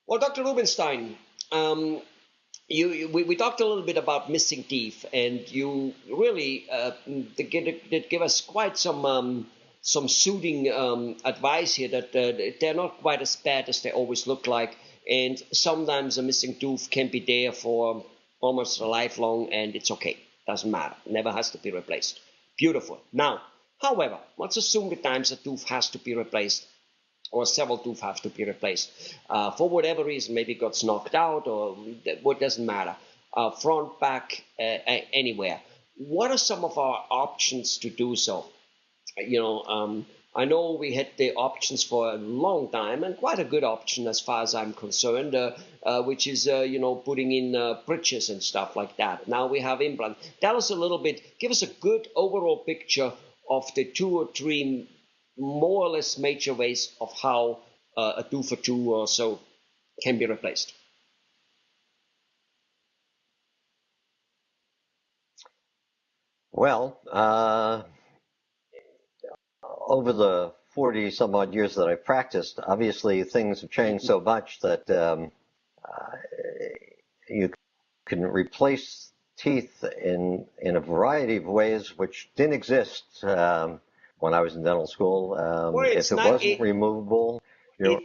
Well, Dr. Rubenstein, um, we talked a little bit about missing teeth, and you really did give us quite some soothing advice here that they're not quite as bad as they always look like, and sometimes a missing tooth can be there for almost a lifelong, and it's okay, doesn't matter, never has to be replaced. Beautiful. Now, however, let's assume the times a tooth has to be replaced or several tooth have to be replaced. For whatever reason, maybe it got knocked out or what doesn't matter. Front, back, anywhere. What are some of our options to do so? You know, I know we had the options for a long time and quite a good option as far as I'm concerned, which is, putting in bridges and stuff like that. Now we have implant. Tell us a little bit, give us a good overall picture of the two or three more or less major ways of how a tooth for two or so can be replaced. Well, over the 40 some odd years that I've practiced, obviously things have changed so much that uh, you can replace teeth in a variety of ways which didn't exist when I was in dental school. Well, If it's it not wasn't removable, it.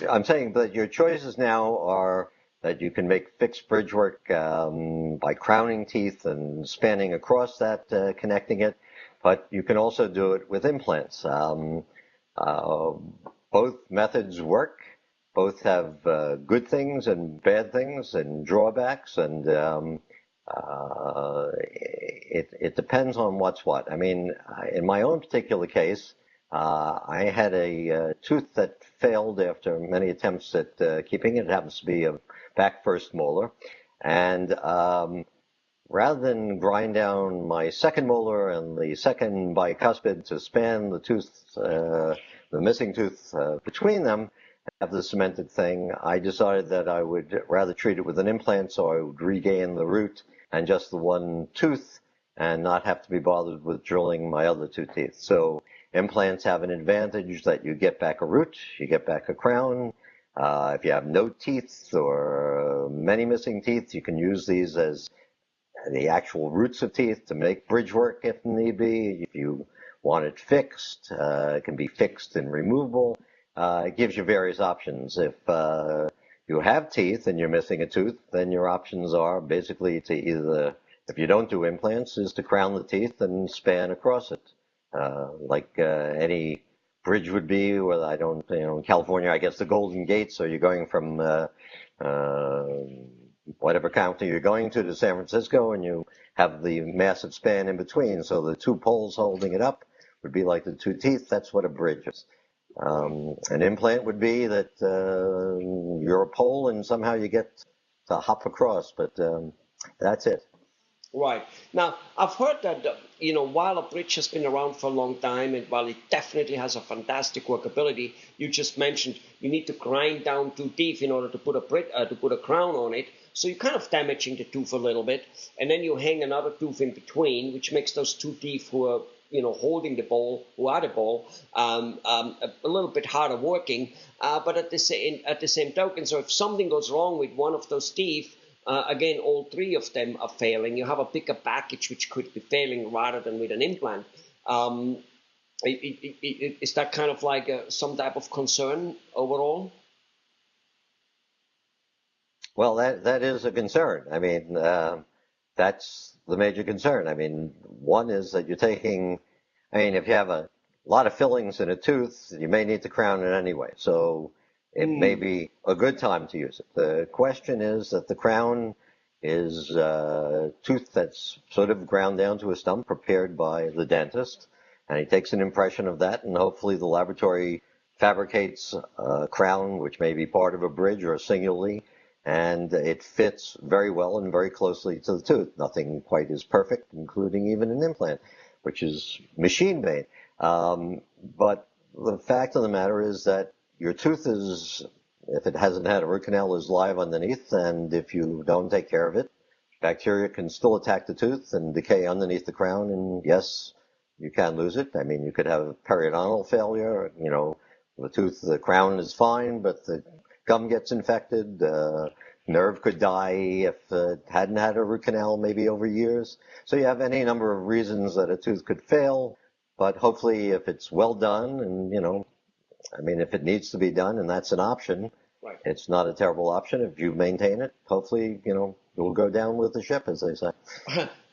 I'm saying that your choices now are that you can make fixed bridge work by crowning teeth and spanning across that, connecting it, but you can also do it with implants. Uh, Both methods work. Both have good things and bad things and drawbacks, and it depends on what's what. I mean, in my own particular case, I had a tooth that failed after many attempts at keeping it. It happens to be a back first molar, and rather than grind down my second molar and the second bicuspid to span the tooth, the missing tooth between them, have the cemented thing, I decided that I would rather treat it with an implant so I would regain the root and just the one tooth and not have to be bothered with drilling my other two teeth. So implants have an advantage that you get back a root, you get back a crown. If you have no teeth or many missing teeth, you can use these as the actual roots of teeth to make bridge work if need be. If you want it fixed, it can be fixed and removable. It gives you various options. If you have teeth and you're missing a tooth, then your options are basically to either, if you don't do implants, is to crown the teeth and span across it, like any bridge would be. Well, I don't, in California, I guess the Golden Gate. So you're going from uh, whatever county you're going to San Francisco, and you have the massive span in between. So the two poles holding it up would be like the two teeth. That's what a bridge is. An implant would be that you're a pole and somehow you get to hop across, but that's it. Right. Now, I've heard that, while a bridge has been around for a long time and while it definitely has a fantastic workability, you just mentioned you need to grind down two teeth in order to put to put a crown on it. So you're kind of damaging the tooth a little bit. And then you hang another tooth in between, which makes those two teeth who are, holding the ball, who are the ball, a little bit harder working. But at the same token, so if something goes wrong with one of those teeth, again, all three of them are failing. You have a bigger package which could be failing rather than with an implant. Um, is that kind of like some type of concern overall? Well, that is a concern. I mean, that's the major concern. I mean, one is that you're taking, I mean, if you have a lot of fillings in a tooth, you may need to crown it anyway. So it may Mm, be a good time to use it. The question is that the crown is a tooth that's sort of ground down to a stump prepared by the dentist. And he takes an impression of that, and hopefully the laboratory fabricates a crown, which may be part of a bridge or singularly, and it fits very well and very closely to the tooth. Nothing quite is perfect, including even an implant, which is machine made. But the fact of the matter is that your tooth is, if it hasn't had a root canal, is live underneath, and if you don't take care of it, bacteria can still attack the tooth and decay underneath the crown, and yes, you can lose it. I mean, you could have periodontal failure, the tooth, the crown is fine, but the gum gets infected. Nerve could die if it hadn't had a root canal maybe over years. So you have any number of reasons that a tooth could fail, but hopefully if it's well done and, I mean, if it needs to be done and that's an option, Right. it's not a terrible option. If you maintain it, hopefully, you'll go down with the ship, as they say.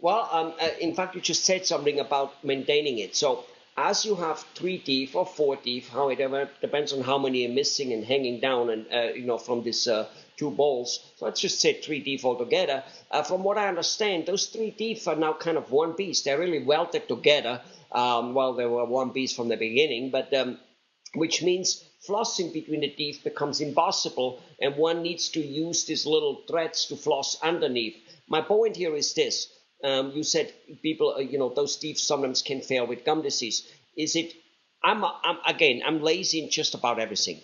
Well, in fact, you just said something about maintaining it. So, as you have 3 teeth or 4 teeth, however, depends on how many are missing and hanging down, and from these 2 balls. So let's just say 3 teeth altogether. From what I understand, those 3 teeth are now kind of one piece. They're really welded together. Well, they were one piece from the beginning, but which means flossing between the teeth becomes impossible, and one needs to use these little threads to floss underneath. My point here is this. You said people, those teeth sometimes can fail with gum disease. Is it, I'm lazy in just about everything.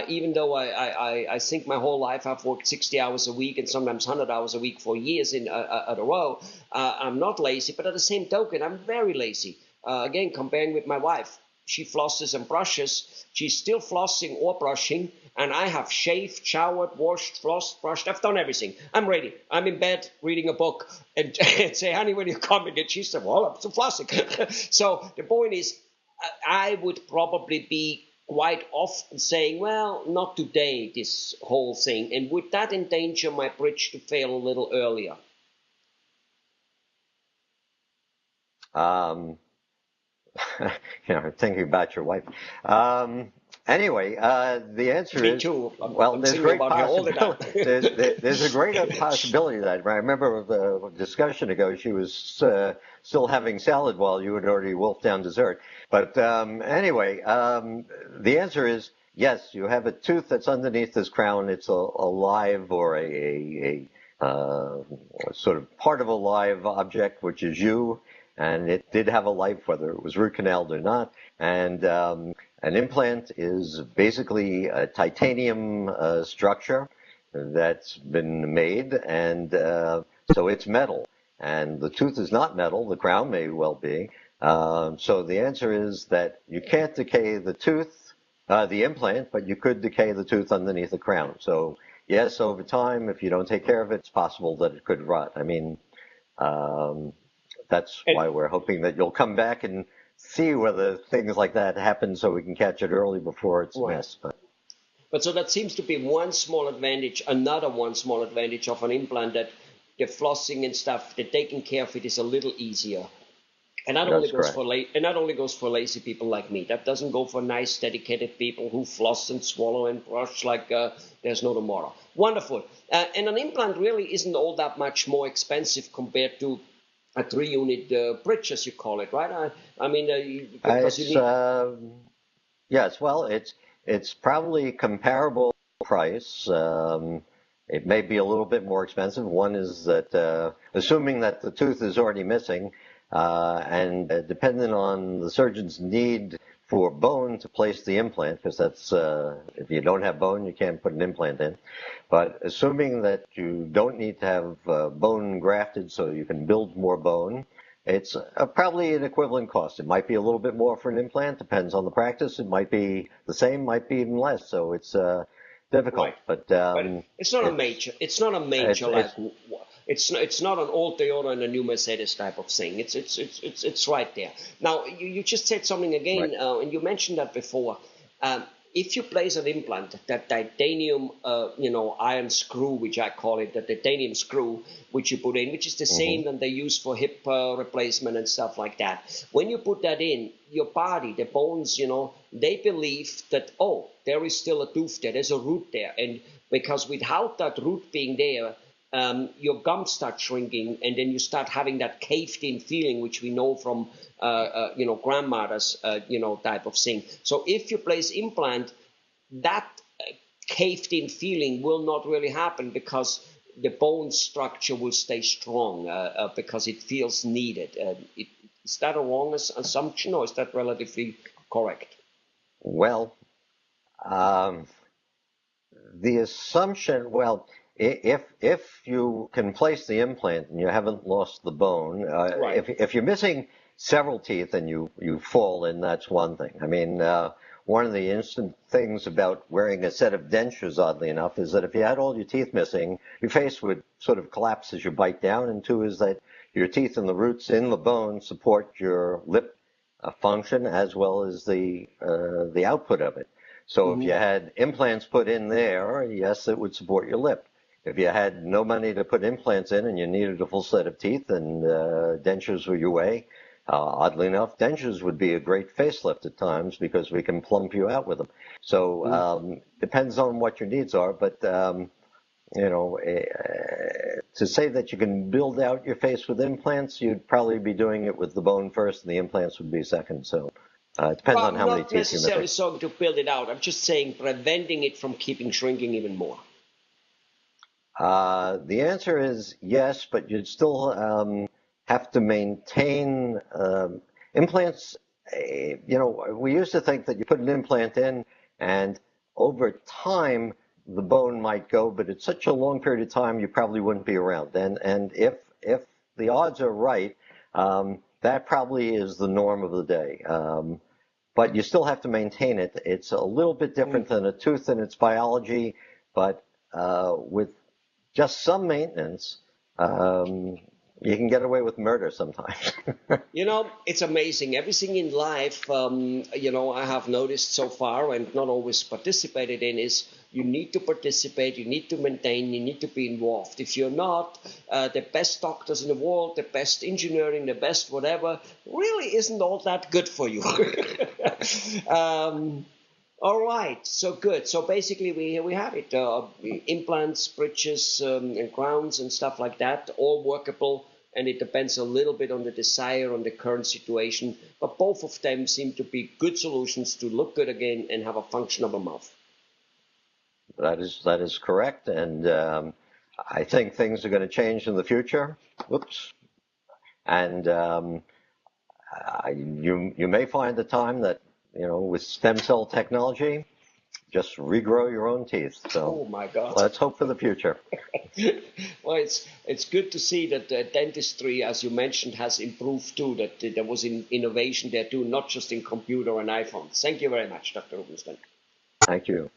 Even though I think my whole life I've worked 60 hours a week and sometimes 100 hours a week for years at a row, I'm not lazy, but at the same token, I'm very lazy. Again, comparing with my wife. She flosses and brushes. She's still flossing or brushing, and I have shaved, showered, washed, flossed, brushed. I've done everything. I'm ready. I'm in bed reading a book and say, honey, when you coming? And she said, well, I'm still flossing. So the point is, I would probably be quite often saying, well, not today, this whole thing. And would that endanger my bridge to fail a little earlier? Thinking about your wife. Anyway, the answer Me is, too. well, I'm there's thinking great about her all the time. possibility. There's a great possibility that I remember a discussion ago. She was still having salad while you had already wolfed down dessert. But anyway, the answer is yes. You have a tooth that's underneath this crown. It's a live or a sort of part of a live object, which is you. And it did have a life, whether it was root canaled or not. And an implant is basically a titanium structure that's been made, and so it's metal. And the tooth is not metal. The crown may well be. So the answer is that you can't decay the tooth, the implant, but you could decay the tooth underneath the crown. So yes, over time, if you don't take care of it, it's possible that it could rot. I mean, that's why we're hoping that you'll come back and see whether things like that happen so we can catch it early before it's missed. But so that seems to be one small advantage, another one small advantage of an implant, that the flossing and stuff, the taking care of it is a little easier. And that only goes for lazy people like me. That doesn't go for nice, dedicated people who floss and swallow and brush like there's no tomorrow. Wonderful. And an implant really isn't all that much more expensive compared to a 3-unit bridge, as you call it, right? I mean, because you need... yes. Well, it's probably comparable price. It may be a little bit more expensive. One is that assuming that the tooth is already missing, and depending on the surgeon's need for bone to place the implant, because that's if you don't have bone, you can't put an implant in. But assuming that you don't need to have bone grafted so you can build more bone, it's probably an equivalent cost. It might be a little bit more for an implant, depends on the practice. It might be the same, might be even less. So it's difficult. Right. But it's not a major. It's not a major like. It's not an old Toyota and a new Mercedes type of thing. It's right there. Now you just said something again, right. And you mentioned that before. If you place an implant, that titanium, iron screw, which I call it, the titanium screw, which you put in, which is the same that they use for hip replacement and stuff like that. When you put that in, your body, the bones, they believe that, oh, there is still a tooth there, there's a root there. And because without that root being there, your gums start shrinking, and then you start having that caved-in feeling, which we know from, grandmothers, type of thing. So if you place implant, that caved-in feeling will not really happen because the bone structure will stay strong because it feels needed. Is that a wrong assumption, or is that relatively correct? Well, the assumption, well, if you can place the implant and you haven't lost the bone, Right. if you're missing several teeth and you fall in, that's one thing. I mean, one of the instant things about wearing a set of dentures, oddly enough, is that if you had all your teeth missing, your face would sort of collapse as you bite down. And two is that your teeth and the roots in the bone support your lip function as well as the output of it. So if you Hmm. had implants put in there, yes, it would support your lip. If you had no money to put implants in and you needed a full set of teeth and dentures were your way, oddly enough, dentures would be a great facelift at times because we can plump you out with them. So depends on what your needs are, but you know, to say that you can build out your face with implants, you'd probably be doing it with the bone first, and the implants would be second. So it depends Well, on I'm how many not teeth you're missing. necessarily saying to build it out. I'm just saying preventing it from keeping shrinking even more. The answer is yes, but you'd still have to maintain implants. You know, we used to think that you put an implant in, and over time the bone might go, but it's such a long period of time you probably wouldn't be around. And if the odds are right, that probably is the norm of the day. But you still have to maintain it. It's a little bit different than a tooth in its biology, but with just some maintenance, you can get away with murder sometimes. You know, it's amazing. Everything in life, I have noticed so far and not always participated in is you need to participate, you need to maintain, you need to be involved. If you're not, the best doctors in the world, the best engineering, the best whatever, really isn't all that good for you. um, all right, so good. So basically, we have it: implants, bridges, and crowns, and stuff like that, all workable. And it depends a little bit on the desire, on the current situation. But both of them seem to be good solutions to look good again and have a functional mouth. That is correct, and I think things are going to change in the future. Whoops. And you may find a time that with stem cell technology, just regrow your own teeth. So Oh my God. let's hope for the future. Well, it's good to see that dentistry, as you mentioned, has improved too. That there was innovation there too, not just in computer and iPhones. Thank you very much, Dr. Rubinstein. Thank you.